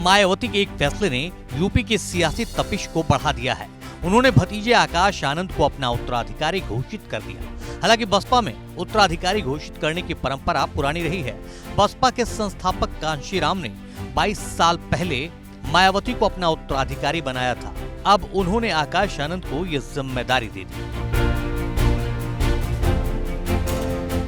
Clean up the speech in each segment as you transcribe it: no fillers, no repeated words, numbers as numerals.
मायावती के एक फैसले ने यूपी की सियासी तपिश को बढ़ा दिया है। उन्होंने भतीजे आकाश आनंद को अपना उत्तराधिकारी घोषित कर दिया। हालांकि बसपा में उत्तराधिकारी घोषित करने की परंपरा पुरानी रही है। बसपा के संस्थापक कांशीराम ने 22 साल पहले मायावती को अपना उत्तराधिकारी बनाया था। अब उन्होंने आकाश आनंद को ये जिम्मेदारी दे दी।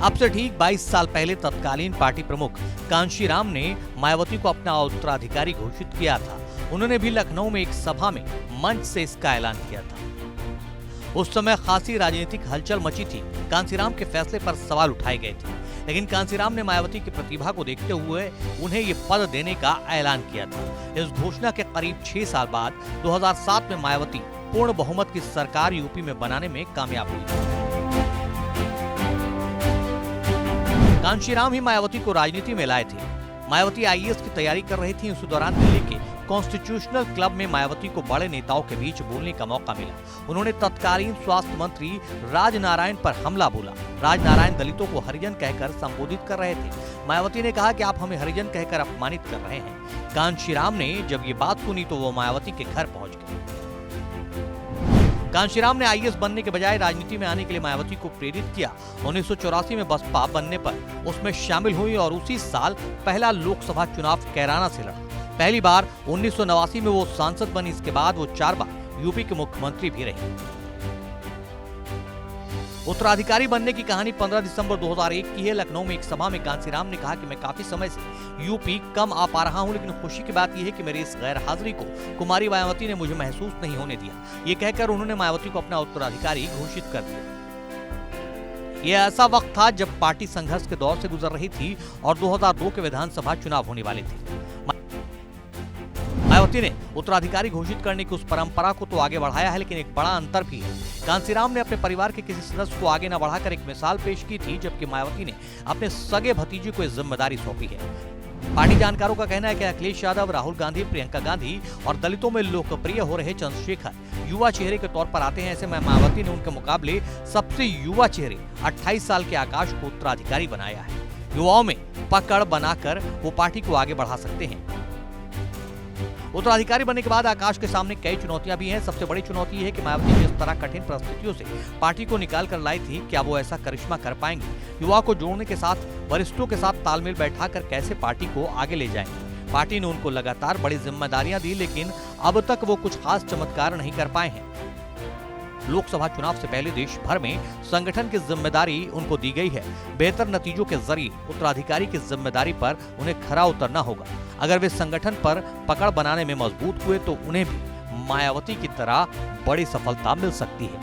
अब से ठीक 22 साल पहले तत्कालीन पार्टी प्रमुख कांशीराम ने मायावती को अपना उत्तराधिकारी घोषित किया था। उन्होंने भी लखनऊ में एक सभा में मंच से इसका ऐलान किया था। उस समय खासी राजनीतिक हलचल मची थी। कांशीराम के फैसले पर सवाल उठाए गए थे, लेकिन कांशीराम ने मायावती की प्रतिभा को देखते हुए उन्हें ये पद देने का ऐलान किया था। इस घोषणा के करीब 6 साल बाद 2007 में मायावती पूर्ण बहुमत की सरकार यूपी में बनाने में कामयाब हुई। कांशीराम ही मायावती को राजनीति में लाए थे। मायावती आईएएस की तैयारी कर रही थी। उसी दौरान दिल्ली के कॉन्स्टिट्यूशनल क्लब में मायावती को बड़े नेताओं के बीच बोलने का मौका मिला। उन्होंने तत्कालीन स्वास्थ्य मंत्री राजनारायण पर हमला बोला। राजनारायण दलितों को हरिजन कहकर संबोधित कर रहे थे। मायावती ने कहा कि आप हमें हरिजन कहकर अपमानित कर रहे हैं। कांशीराम ने जब ये बात सुनी तो वो मायावती के घर पहुंच गए। कांशीराम ने आईएएस बनने के बजाय राजनीति में आने के लिए मायावती को प्रेरित किया। 1984 में बसपा बनने पर उसमें शामिल हुई और उसी साल पहला लोकसभा चुनाव कैराना से लड़ा। पहली बार 1989 में वो सांसद बनी। इसके बाद वो 4 बार यूपी के मुख्यमंत्री भी रही। उत्तराधिकारी बनने की कहानी 15 दिसंबर 2001 की है। लखनऊ में एक सभा में कांशीराम ने कहा कि मैं काफी समय से यूपी कम आ पा रहा हूं, लेकिन खुशी की बात यह है कि मेरी इस गैर हाजिरी को कुमारी मायावती ने मुझे महसूस नहीं होने दिया। ये कहकर उन्होंने मायावती को अपना उत्तराधिकारी घोषित कर दिया। यह ऐसा वक्त था जब पार्टी संघर्ष के दौर से गुजर रही थी और 2002 के विधानसभा चुनाव होने वाले थे। मायावती ने उत्तराधिकारी घोषित करने की उस परंपरा को तो आगे बढ़ाया है, लेकिन एक बड़ा अंतर भी है। कांशीराम ने अपने परिवार के किसी सदस्य को आगे न बढ़ाकर एक मिसाल पेश की थी, जबकि मायावती ने अपने सगे भतीजे को इस जिम्मेदारी सौंपी है। पार्टी जानकारों का कहना है कि अखिलेश यादव, राहुल गांधी, प्रियंका गांधी और दलितों में लोकप्रिय हो रहे चंद्रशेखर युवा चेहरे के तौर पर आते हैं। ऐसे में मायावती ने उनके मुकाबले सबसे युवा चेहरे 28 साल के आकाश को उत्तराधिकारी बनाया है। युवाओं में पकड़ बनाकर वो पार्टी को आगे बढ़ा सकते हैं। उत्तराधिकारी बनने के बाद आकाश के सामने कई चुनौतियां भी हैं। सबसे बड़ी चुनौती यह है कि मायावती जिस तरह कठिन परिस्थितियों से पार्टी को निकाल कर लाई थी, क्या वो ऐसा करिश्मा कर पाएंगे? युवा को जोड़ने के साथ वरिष्ठों के साथ तालमेल बैठाकर कैसे पार्टी को आगे ले जाएंगे? पार्टी ने उनको लगातार बड़ी जिम्मेदारियां दी, लेकिन अब तक वो कुछ खास चमत्कार नहीं कर पाए हैं। लोकसभा चुनाव से पहले देश भर में संगठन की जिम्मेदारी उनको दी गई है। बेहतर नतीजों के जरिए उत्तराधिकारी की जिम्मेदारी पर उन्हें खरा उतरना होगा। अगर वे संगठन पर पकड़ बनाने में मजबूत हुए तो उन्हें भी मायावती की तरह बड़ी सफलता मिल सकती है।